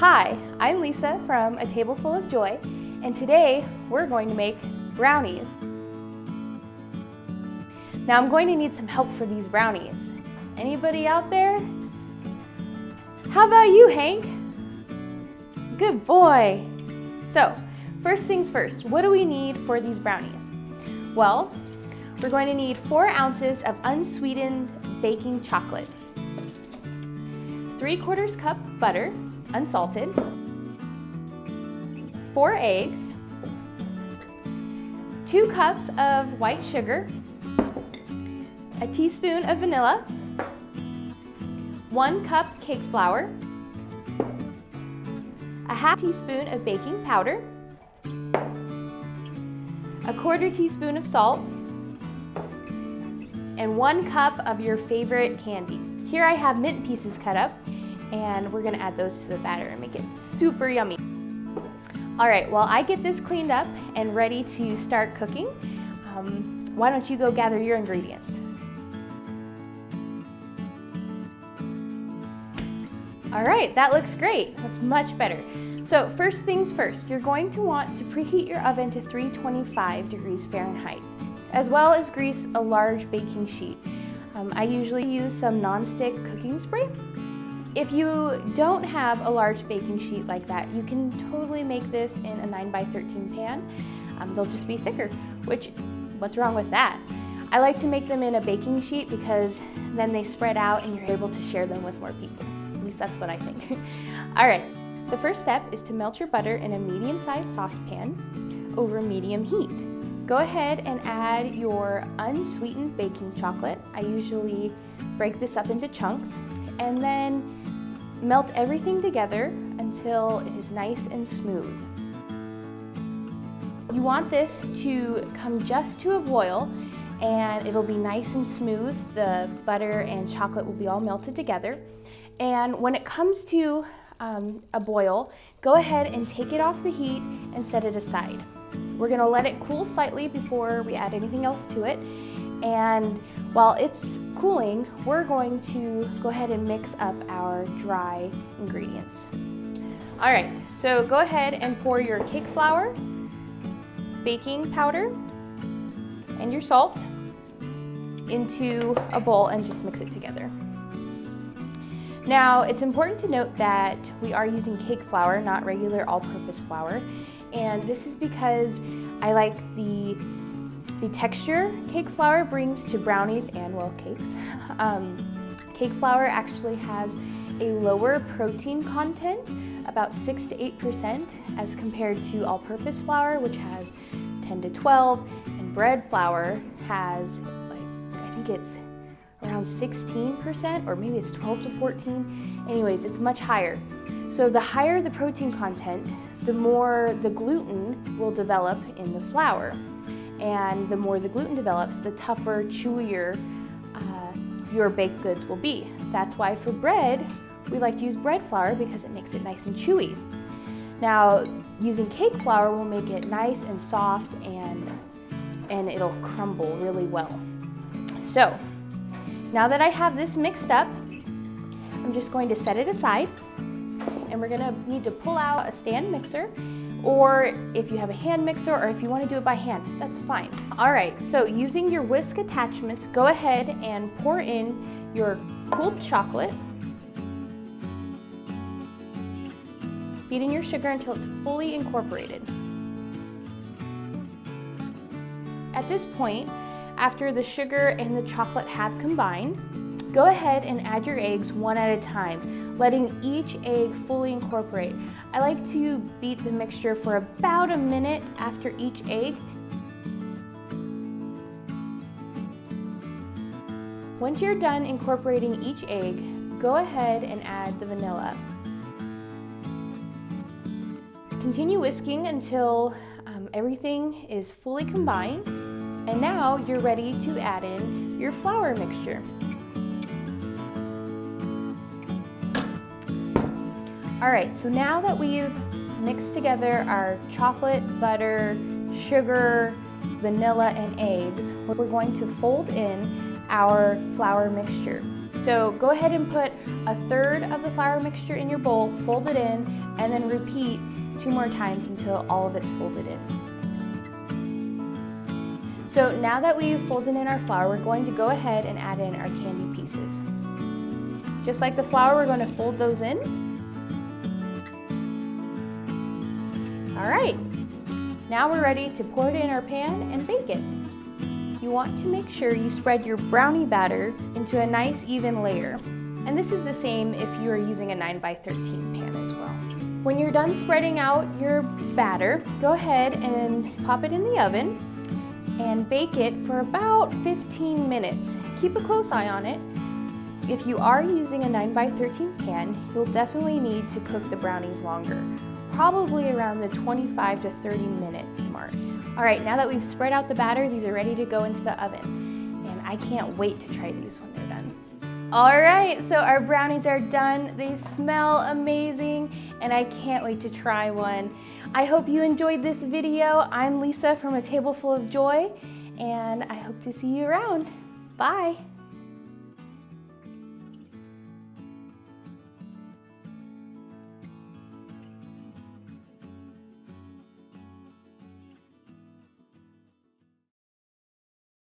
Hi, I'm Lisa from A Table Full of Joy, and today we're going to make brownies. Now I'm going to need some help for these brownies. Anybody out there? How about you, Hank? Good boy. So, first things first, what do we need for these brownies? Well, we're going to need 4 ounces of unsweetened baking chocolate, 3/4 cup butter, unsalted, 4 eggs, 2 cups of white sugar, a teaspoon of vanilla, 1 cup cake flour, a half teaspoon of baking powder, a 1/4 teaspoon of salt, and 1 cup of your favorite candies. Here I have mint pieces cut up, and we're gonna add those to the batter and make it super yummy. All right, while I get this cleaned up and ready to start cooking, why don't you go gather your ingredients? All right, that looks great. That's much better. So first things first, you're going to want to preheat your oven to 325 degrees Fahrenheit, as well as grease a large baking sheet. I usually use some nonstick cooking spray. If you don't have a large baking sheet like that, you can totally make this in a 9x13 pan. They'll just be thicker, what's wrong with that? I like to make them in a baking sheet because then they spread out and you're able to share them with more people. At least that's what I think. All right, the first step is to melt your butter in a medium-sized saucepan over medium heat. Go ahead and add your unsweetened baking chocolate. I usually break this up into chunks, and then melt everything together until it is nice and smooth. You want this to come just to a boil, and it'll be nice and smooth. The butter and chocolate will be all melted together. And when it comes to a boil, go ahead and take it off the heat and set it aside. We're gonna let it cool slightly before we add anything else to it. And while it's cooling, we're going to go ahead and mix up our dry ingredients. All right, so go ahead and pour your cake flour, baking powder, and your salt into a bowl and just mix it together. Now, it's important to note that we are using cake flour, not regular all-purpose flour. And this is because I like the texture cake flour brings to brownies and, well, cakes. Cake flour actually has a lower protein content, about 6 to 8%, as compared to all-purpose flour, which has 10 to 12, and bread flour has, I think it's around 16%, or maybe it's 12 to 14. Anyways, it's much higher. So the higher the protein content, the more the gluten will develop in the flour. And the more the gluten develops, the tougher, chewier your baked goods will be. That's why for bread, we like to use bread flour because it makes it nice and chewy. Now, using cake flour will make it nice and soft, and it'll crumble really well. So, now that I have this mixed up, I'm just going to set it aside, and we're gonna need to pull out a stand mixer, or if you have a hand mixer, or if you want to do it by hand, that's fine. All right, so using your whisk attachments, go ahead and pour in your cooled chocolate, beating your sugar until it's fully incorporated. At this point, after the sugar and the chocolate have combined, go ahead and add your eggs one at a time, letting each egg fully incorporate. I like to beat the mixture for about a minute after each egg. Once you're done incorporating each egg, go ahead and add the vanilla. Continue whisking until everything is fully combined, and now you're ready to add in your flour mixture. All right, so now that we've mixed together our chocolate, butter, sugar, vanilla, and eggs, we're going to fold in our flour mixture. So go ahead and put 1/3 of the flour mixture in your bowl, fold it in, and then repeat 2 more times until all of it's folded in. So now that we've folded in our flour, we're going to go ahead and add in our candy pieces. Just like the flour, we're going to fold those in. All right, now we're ready to pour it in our pan and bake it. You want to make sure you spread your brownie batter into a nice even layer. And this is the same if you are using a 9x13 pan as well. When you're done spreading out your batter, go ahead and pop it in the oven and bake it for about 15 minutes. Keep a close eye on it. If you are using a 9x13 pan, you'll definitely need to cook the brownies longer, probably around the 25 to 30 minute mark. All right, now that we've spread out the batter, these are ready to go into the oven. And I can't wait to try these when they're done. All right, so our brownies are done. They smell amazing, and I can't wait to try one. I hope you enjoyed this video. I'm Lisa from A Table Full of Joy, and I hope to see you around. Bye.